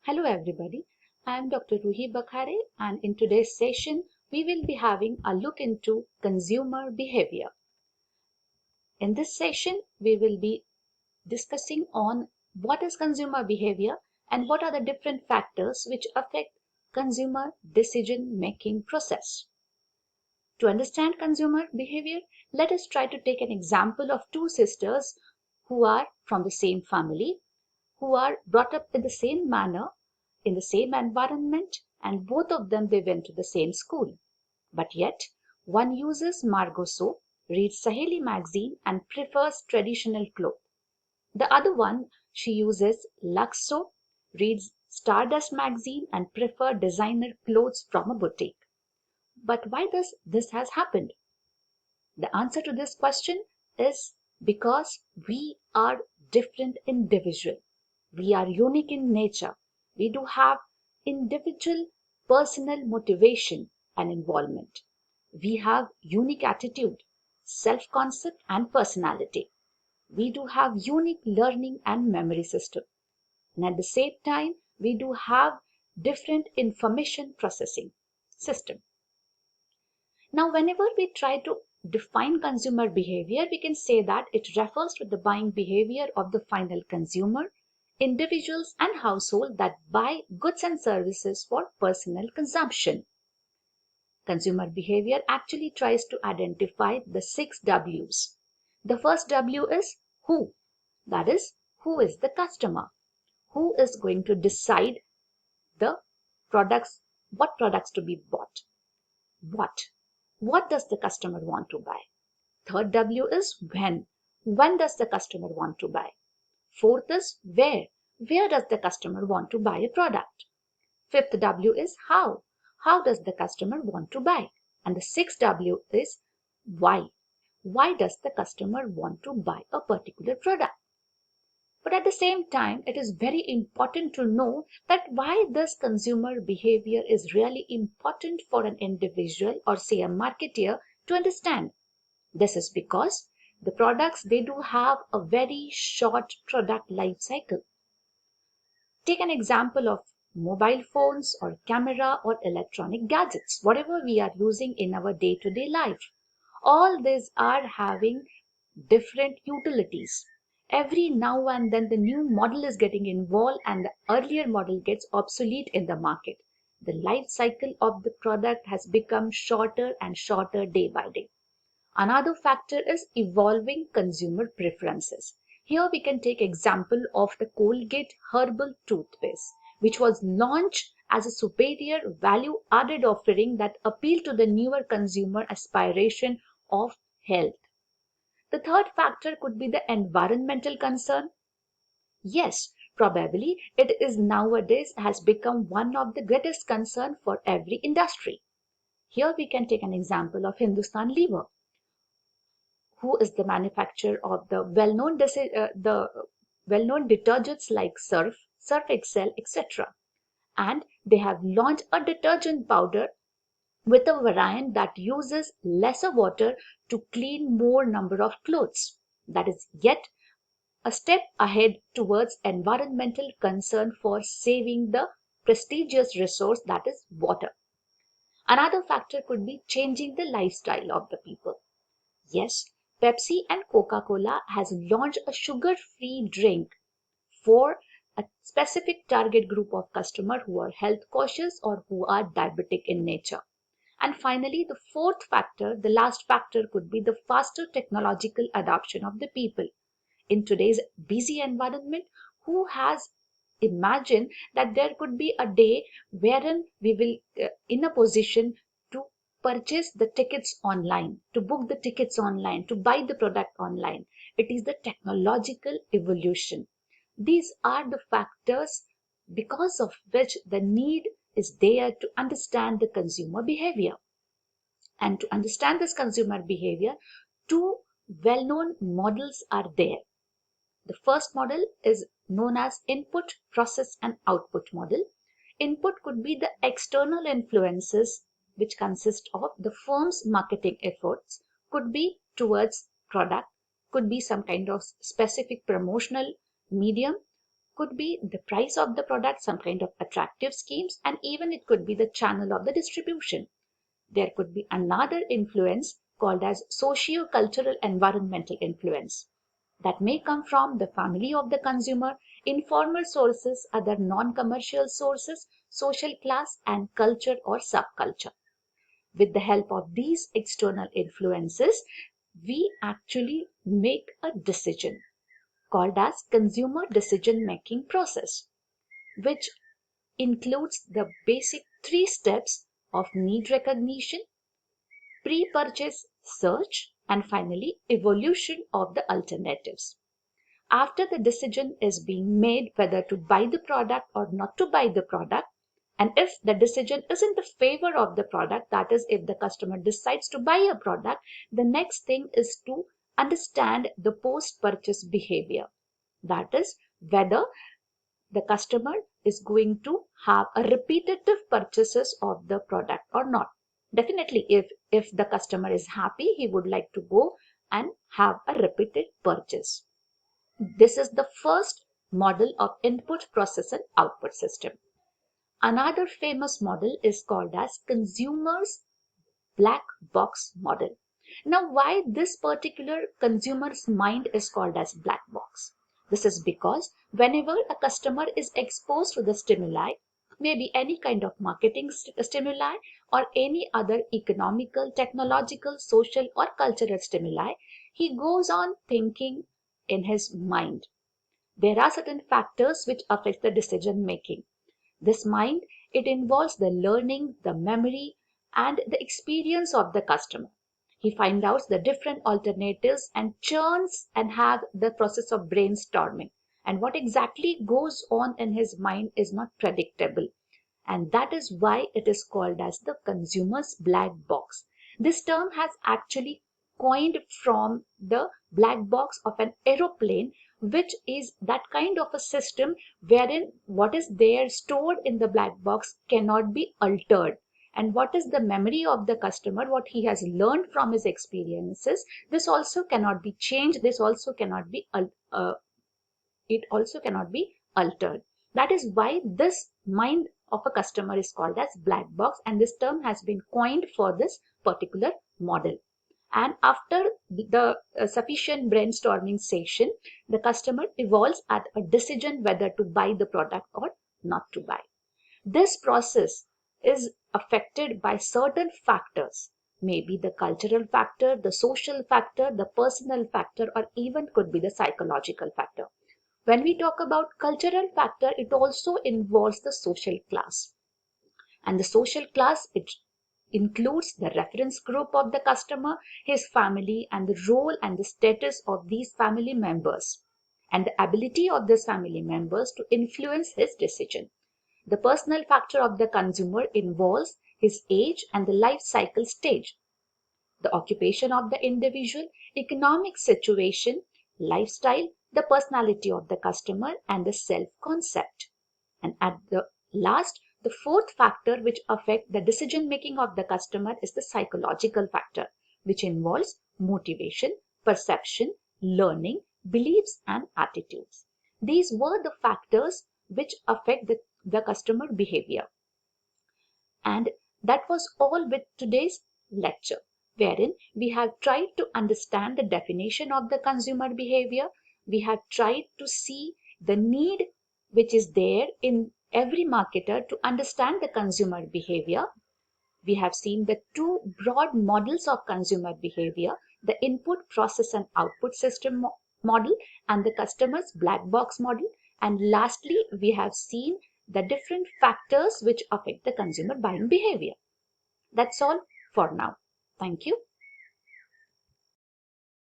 Hello everybody, I am Dr. Ruhi Bakhare and in today's session we will be having a look into consumer behavior. In this session we will be discussing on what is consumer behavior and what are the different factors which affect consumer decision making process. To understand consumer behavior, let us try to take an example of two sisters who are from the same family, who are brought up in the same manner, in the same environment, and both of them they went to the same school. But yet, one uses Margot soap, reads Saheli magazine, and prefers traditional clothes. The other one, she uses Lux soap, reads Stardust magazine, and prefer designer clothes from a boutique. But why does this has happened? The answer to this question is because we are different individual. We are unique in nature. We do have individual personal motivation and involvement. We have unique attitude, self-concept and personality. We do have unique learning and memory system. And at the same time, we do have different information processing system. Now, whenever we try to define consumer behavior, we can say that it refers to the buying behavior of the final consumer, individuals and households that buy goods and services for personal consumption. Consumer behavior actually tries to identify the 6 W's. The first W is who. That is, who is the customer? Who is going to decide the products, what products to be bought? What? What does the customer want to buy? Third W is when. When does the customer want to buy? Fourth is where. Where does the customer want to buy a product? Fifth W is how. How does the customer want to buy? And the sixth W is why. Why does the customer want to buy a particular product? But at the same time, it is very important to know that why this consumer behavior is really important for an individual or say a marketer to understand. This is because the products they do have a very short product life cycle. Take an example of mobile phones or camera or electronic gadgets, whatever we are using in our day-to-day life. All these are having different utilities. Every now and then the new model is getting involved and the earlier model gets obsolete in the market. The life cycle of the product has become shorter and shorter day by day. Another factor is evolving consumer preferences. Here we can take example of the Colgate herbal toothpaste, which was launched as a superior value added offering that appealed to the newer consumer aspiration of health. The third factor could be the environmental concern. Yes, probably it is nowadays has become one of the greatest concern for every industry. Here we can take an example of Hindustan Lever, who is the manufacturer of the well-known detergents like Surf, Surf Excel, etc. And they have launched a detergent powder with a variant that uses lesser water to clean more number of clothes. That is yet a step ahead towards environmental concern for saving the prestigious resource that is water. Another factor could be changing the lifestyle of the people. Yes, Pepsi and Coca-Cola has launched a sugar-free drink for a specific target group of customers who are health cautious or who are diabetic in nature. And finally, the fourth factor, the last factor could be the faster technological adoption of the people. In today's busy environment, who has imagined that there could be a day wherein we will in a position to purchase the tickets online, to book the tickets online, to buy the product online. It is the technological evolution. These are the factors because of which the need is there to understand the consumer behavior. And to understand this consumer behavior, two well-known models are there. The first model is known as input, process, and output model. Input could be the external influences which consist of the firm's marketing efforts, could be towards product, could be some kind of specific promotional medium, could be the price of the product, some kind of attractive schemes, and even it could be the channel of the distribution. There could be another influence called as socio-cultural environmental influence that may come from the family of the consumer, informal sources, other non-commercial sources, social class, and culture or subculture. With the help of these external influences, we actually make a decision called as consumer decision making process, which includes the basic three steps of need recognition, pre-purchase search, and finally evolution of the alternatives. After the decision is being made whether to buy the product or not to buy the product, and if the decision is in the favor of the product, that is, if the customer decides to buy a product, the next thing is to understand the post purchase behavior. That is, whether the customer is going to have a repetitive purchases of the product or not. Definitely, if the customer is happy, he would like to go and have a repeated purchase. This is the first model of input, process, and output system. Another famous model is called as consumer's black box model. Now, why this particular consumer's mind is called as black box? This is because whenever a customer is exposed to the stimuli, maybe any kind of marketing stimuli or any other economical, technological, social, or cultural stimuli, he goes on thinking in his mind. There are certain factors which affect the decision making. This mind, it involves the learning, the memory, and the experience of the customer. He finds out the different alternatives and churns and have the process of brainstorming. And what exactly goes on in his mind is not predictable. And that is why it is called as the consumer's black box. This term has actually coined from the black box of an aeroplane, which is that kind of a system wherein what is there stored in the black box cannot be altered. And what is the memory of the customer, what he has learned from his experiences, this also cannot be changed, this also cannot be it also cannot be altered. That is why this mind of a customer is called as black box, and this term has been coined for this particular model. And after the sufficient brainstorming session, the customer evolves at a decision whether to buy the product or not to buy. This process is affected by certain factors, maybe the cultural factor, the social factor, the personal factor, or even could be the psychological factor. When we talk about cultural factor, it also involves the social class. And the social class, it includes the reference group of the customer, his family, and the role and the status of these family members, and the ability of these family members to influence his decision. The personal factor of the consumer involves his age and the life cycle stage, the occupation of the individual, economic situation, lifestyle, the personality of the customer, and the self-concept. And at the last, the fourth factor which affects the decision making of the customer is the psychological factor, which involves motivation, perception, learning, beliefs, and attitudes. These were the factors which affect the customer behavior. And that was all with today's lecture, wherein we have tried to understand the definition of the consumer behavior. We have tried to see the need which is there in every marketer to understand the consumer behavior. We have seen the two broad models of consumer behavior, the input, process, and output system model, and the customer's black box model. And lastly, we have seen the different factors which affect the consumer buying behavior. That's all for now. Thank you.